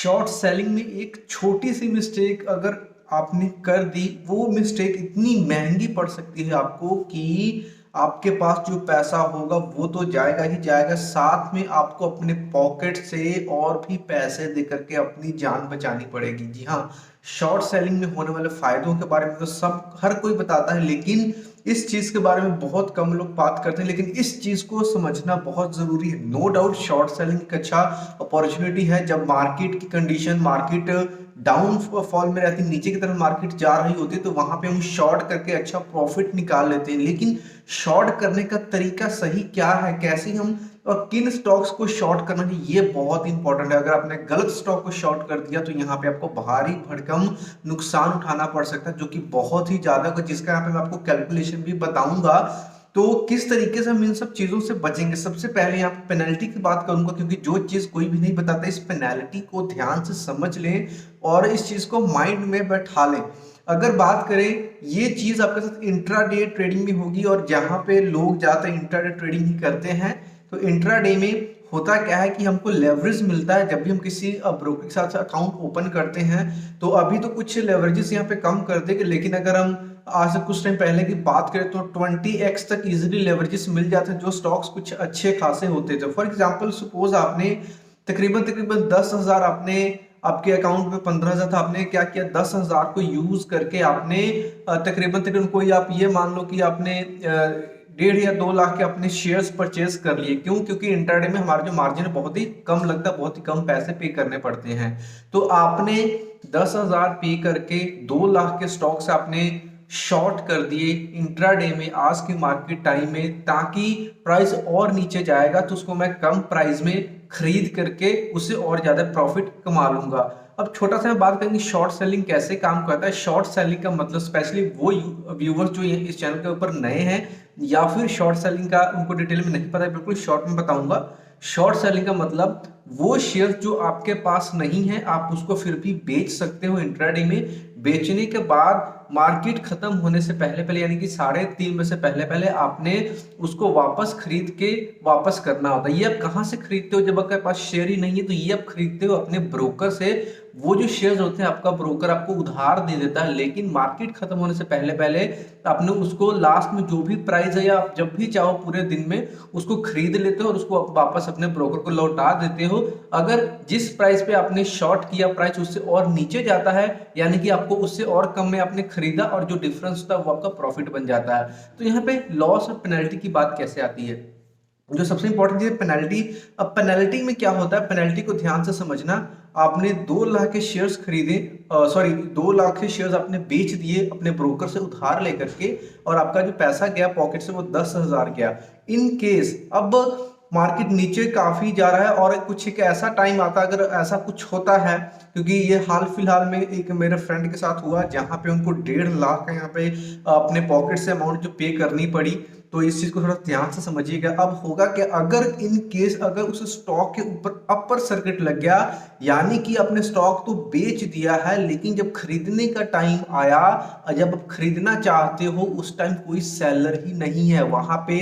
Short selling में एक छोटी सी मिस्टेक अगर आपने कर दी, वो मिस्टेक इतनी महंगी पड़ सकती है आपको कि आपके पास जो पैसा होगा वो तो जाएगा ही जाएगा, साथ में आपको अपने पॉकेट से और भी पैसे दे करके अपनी जान बचानी पड़ेगी। जी हाँ, शॉर्ट सेलिंग में होने वाले फायदों के बारे में तो सब हर कोई बताता है, लेकिन इस चीज के बारे में बहुत कम लोग बात करते हैं। लेकिन इस चीज को समझना बहुत जरूरी है। नो डाउट शॉर्ट सेलिंग एक अच्छा अपॉर्चुनिटी है। जब मार्केट की कंडीशन, मार्केट डाउन फॉल में रहती, नीचे की तरफ मार्केट जा रही होती है, तो वहां पे हम शॉर्ट करके अच्छा प्रॉफिट निकाल लेते हैं। लेकिन शॉर्ट करने का तरीका सही क्या है, कैसे हम और किन स्टॉक्स को शॉर्ट करना चाहिए, ये बहुत इंपॉर्टेंट है। अगर आपने गलत स्टॉक को शॉर्ट कर दिया तो यहाँ पे आपको भारी भरकम नुकसान उठाना पड़ सकता है, जो कि बहुत ही ज्यादा होगा, जिसका यहाँ पे मैं आपको कैलकुलेशन भी बताऊंगा। तो किस तरीके से हम इन सब चीजों से बचेंगे, सबसे पहले यहाँ पे पेनल्टी की बात करूंगा, क्योंकि जो चीज कोई भी नहीं बताता, इस पेनल्टी को ध्यान से समझ लें और इस चीज को माइंड में बैठा लें। अगर बात करें, ये चीज आपके साथ इंट्राडे ट्रेडिंग में होगी, और जहां पे लोग ज्यादातर इंट्राडे ट्रेडिंग ही करते हैं। तो इंट्राडे में होता क्या है कि हमको लेवरेज मिलता है जब भी हम किसी ब्रोकर के साथ अकाउंट ओपन करते हैं। तो अभी तो कुछ लेवरेजेस यहाँ पे कम कर देंगे, लेकिन अगर हम आज से कुछ टाइम पहले की बात करें तो 20x तक इजीली लेवरेजेस मिल जाते हैं, जो स्टॉक्स कुछ अच्छे खासे होते थे। फॉर एग्जांपल, सपोज आपने तकरीबन 10,000 आपने आपके अकाउंट में 15,000 था, आपने क्या किया, 10,000 को यूज करके आपने तकरीबन कोई आप ये मान लो कि आपने 1.5 या 2 लाख के अपने शेयर्स परचेज कर लिए। क्यों? क्योंकि इंट्राडे में हमारा जो मार्जिन है बहुत ही कम लगता है, बहुत ही कम पैसे पे करने पड़ते हैं। तो आपने 10,000 पे करके 2 लाख के स्टॉक से आपने शॉर्ट कर दिए इंट्राडे में, आज के मार्केट टाइम में, ताकि प्राइस और नीचे जाएगा तो उसको मैं कम प्राइस में खरीद करके उससे और ज्यादा प्रॉफिट कमा लूंगा। अब छोटा सा बात करेंगे शॉर्ट सेलिंग कैसे काम करता है। शॉर्ट सेलिंग का मतलब स्पेशली वो व्यूवर्स जो इस चैनल के ऊपर नए हैं या फिर शॉर्ट सेलिंग का उनको डिटेल में नहीं पता है, बिल्कुल शॉर्ट में बताऊंगा। शॉर्ट सेलिंग का मतलब वो शेयर जो आपके पास नहीं है, आप उसको फिर भी बेच सकते हो इंट्राडे में। बेचने के बाद मार्केट खत्म होने से पहले पहले, यानी कि 3:30 में से पहले पहले आपने उसको वापस खरीद के वापस करना होता है। ये आप कहां से खरीदते हो? जब आपके पास शेयर ही नहीं है तो ये आप खरीदते हो अपने ब्रोकर से। वो जो शेयर्स होते हैं आपका ब्रोकर आपको उधार दे देता है, लेकिन मार्केट खत्म होने से पहले पहले आपने उसको लास्ट में जो भी प्राइस है, या आप जब भी चाहो पूरे दिन में उसको खरीद लेते हो और उसको वापस अपने ब्रोकर को लौटा देते हो। अगर जिस प्राइस पे आपने शॉर्ट किया प्राइस उससे और नीचे जाता है, यानी कि आपको उससे और कम में आपने खरीदा और जो डिफरेंस था वो आपका प्रॉफिट बन जाता है। तो यहाँ पे लॉस और पेनल्टी की बात कैसे आती है, जो सबसे इंपॉर्टेंट चीज है पेनल्टी। अब पेनल्टी में क्या होता है, पेनल्टी को ध्यान से समझना। आपने 2 लाख के शेयर्स खरीदे, 2 लाख के शेयर्स आपने बेच दिए अपने ब्रोकर से उधार लेकर के, और आपका जो पैसा गया पॉकेट से वो 10,000 गया। इन केस अब मार्केट नीचे काफी जा रहा है और कुछ एक ऐसा टाइम आता है, अगर ऐसा कुछ होता है, क्योंकि ये हाल फिलहाल में एक मेरे फ्रेंड के साथ हुआ जहां पे उनको 1.5 लाख का यहाँ पे अपने पॉकेट से अमाउंट जो पे करनी पड़ी। तो इस चीज को थोड़ा ध्यान से समझिएगा। अब होगा कि अगर इन केस अगर उस स्टॉक के ऊपर अपर सर्किट लग गया, यानी कि अपने स्टॉक तो बेच दिया है, लेकिन जब खरीदने का टाइम आया, जब आप खरीदना चाहते हो उस टाइम कोई सेलर ही नहीं है, वहां पे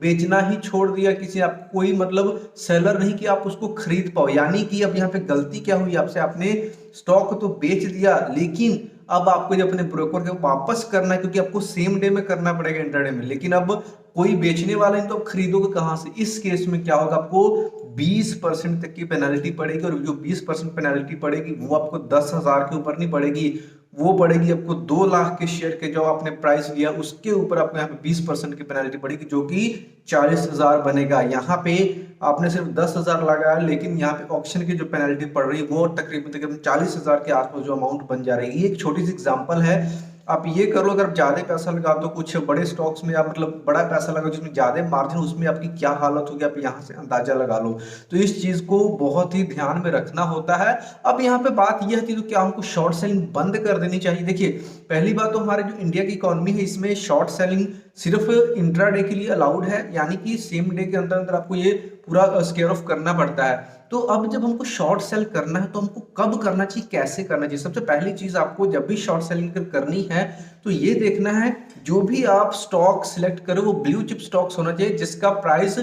बेचना ही छोड़ दिया किसी, आप कोई मतलब सेलर नहीं कि आप उसको खरीद पाओ। यानी कि अब यहाँ पे गलती क्या हुई आपसे, आपने स्टॉक तो बेच दिया, लेकिन अब आपको जब अपने ब्रोकर के वापस करना है, क्योंकि आपको सेम डे में करना पड़ेगा इंट्राडे में, लेकिन अब कोई बेचने वाला नहीं तो आप खरीदोगे कहां से। इस केस में क्या होगा, आपको 20% तक की पेनल्टी पड़ेगी, और जो 20% पेनल्टी पड़ेगी वो आपको 10,000 के ऊपर नहीं पड़ेगी, वो पड़ेगी आपको 2 लाख के शेयर के जो आपने प्राइस लिया उसके ऊपर आपको यहाँ पे 20% की पेनल्टी पड़ेगी, जो कि 40,000 बनेगा। यहाँ पे आपने सिर्फ 10,000 लगाया, लेकिन यहाँ पे ऑप्शन की जो पेनल्टी पड़ रही है वो तकरीबन 40,000 के आसपास जो अमाउंट बन जा रही है। ये एक छोटी सी एग्जांपल है। आप ये कर लो, अगर ज्यादा पैसा लगा दो कुछ बड़े स्टॉक्स में, या मतलब बड़ा पैसा लगा जिसमें ज्यादा मार्जिन, उसमें आपकी क्या हालत होगी आप यहाँ से अंदाजा लगा लो। तो इस चीज को बहुत ही ध्यान में रखना होता है। अब यहाँ पे बात यह थी, तो क्या हमको शॉर्ट सेलिंग बंद कर देनी चाहिए? देखिए, पहली बात तो हमारे जो इंडिया की इकोनॉमी है इसमें शॉर्ट सेलिंग सिर्फ इंट्राडे के लिए अलाउड है, यानी कि सेम डे के अंदर अंदर आपको ये पूरा स्केयर ऑफ करना पड़ता है। तो अब जब हमको शॉर्ट सेल करना है तो हमको कब करना चाहिए, कैसे करना चाहिए? सबसे पहली चीज, आपको जब भी शॉर्ट सेलिंग करनी है तो ये देखना है जो भी आप स्टॉक सिलेक्ट करो वो ब्लू चिप स्टॉक्स होना चाहिए, जिसका प्राइस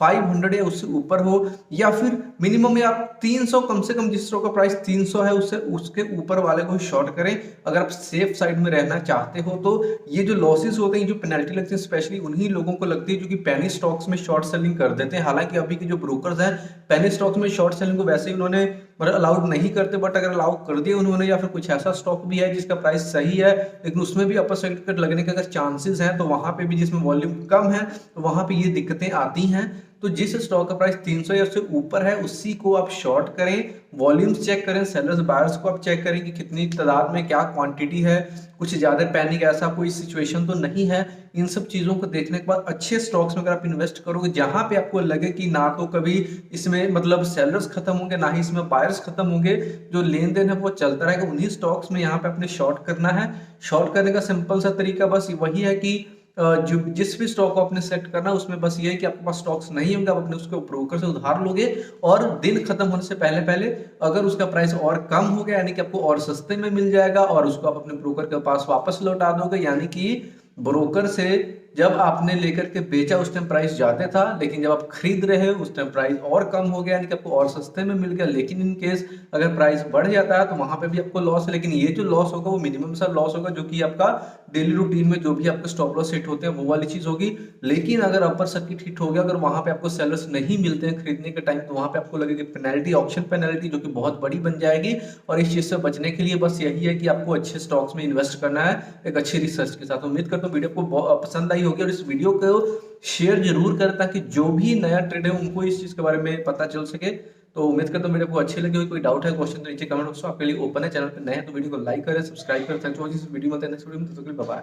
500 या उससे ऊपर हो, या फिर मिनिमम में आप 300, कम से कम जिस स्टॉक का प्राइस 300 है उससे उसके ऊपर वाले को शॉर्ट करें अगर आप सेफ साइड में रहना चाहते हो। तो ये जो लॉसेस होते हैं, जो पेनल्टी लगती है, स्पेशली उन्हीं लोगों को लगती है जो कि पेनी स्टॉक्स में शॉर्ट सेलिंग कर देते हैं। हालांकि अभी के जो ब्रोकर्स हैं पेनी स्टॉक्स में शॉर्ट सेलिंग को वैसे ही उन्होंने मतलब अलाउड नहीं करते, बट अगर अलाउ कर दिया उन्होंने, या फिर कुछ ऐसा स्टॉक भी है जिसका प्राइस सही है लेकिन उसमें भी अपर सर्किट लगने के अगर चांसेस हैं, तो वहां पे भी जिसमें वॉल्यूम कम है तो वहां पे ये दिक्कतें आती हैं। तो जिस स्टॉक का प्राइस 300 या उससे ऊपर है उसी को आप शॉर्ट करें, वॉल्यूम्स चेक करें, सेलर्स बायर्स को आप चेक करें कि कितनी तादाद में क्या क्वांटिटी है, कुछ ज्यादा पैनिक ऐसा कोई सिचुएशन तो नहीं है। इन सब चीजों को देखने के बाद अच्छे स्टॉक्स में अगर आप इन्वेस्ट करोगे जहां पे आपको लगे कि ना तो कभी इसमें मतलब सेलर्स खत्म होंगे ना ही इसमें बायर्स खत्म होंगे, जो लेन देन है वो चलता रहेगा, उन्हीं स्टॉक्स में यहाँ पे अपने शॉर्ट करना है। शॉर्ट करने का सिंपल सा तरीका बस वही है कि जो जिस भी स्टॉक को आपने सेलेक्ट करना है उसमें बस ये है कि आपके पास स्टॉक्स नहीं होंगे, आप अपने उसको ब्रोकर से उधार लोगे और दिन खत्म होने से पहले पहले अगर उसका प्राइस और कम हो गया यानी कि आपको और सस्ते में मिल जाएगा और उसको आप अपने ब्रोकर के पास वापस लौटा दोगे। यानी कि ब्रोकर से जब आपने लेकर के बेचा उस टाइम प्राइस ज्यादा था, लेकिन जब आप खरीद रहे हो उस टाइम प्राइस और कम हो गया यानी कि आपको और सस्ते में मिल गया। लेकिन इन केस अगर प्राइस बढ़ जाता है तो वहां पे भी आपको लॉस है, लेकिन ये जो लॉस होगा वो मिनिमम सा लॉस होगा जो कि आपका डेली रूटीन में जो भी आपके स्टॉप लॉस हिट होते हैं वो वाली चीज होगी। लेकिन अगर अपर सर्किट हिट हो गया, अगर वहां पे आपको सेलर्स नहीं मिलते हैं खरीदने के टाइम, तो वहां पे आपको लगेगी पेनल्टी, ऑप्शन पेनल्टी, जो कि बहुत बड़ी बन जाएगी। और इस चीज से बचने के लिए बस यही है कि आपको अच्छे स्टॉक्स में इन्वेस्ट करना है एक अच्छी रिसर्च के साथ। उम्मीद करता हूँ वीडियो को पसंद आई होगी और इस वीडियो को शेयर जरूर करें ताकि जो भी नया ट्रेड है उनको इस चीज के बारे में पता चल सके। तो उम्मीद करता हूँ वीडियो को अच्छी लगी होगी। कोई डाउट है क्वेश्चन तो नीचे कमेंट बॉक्स आपके लिए ओपन है। चैनल पर नए हैं तो वीडियो को लाइक करें, सब्सक्राइब करें। Thanks for watching. वीडियो में नेक्स्ट वीडियो में, तब तक के लिए बाय बाय।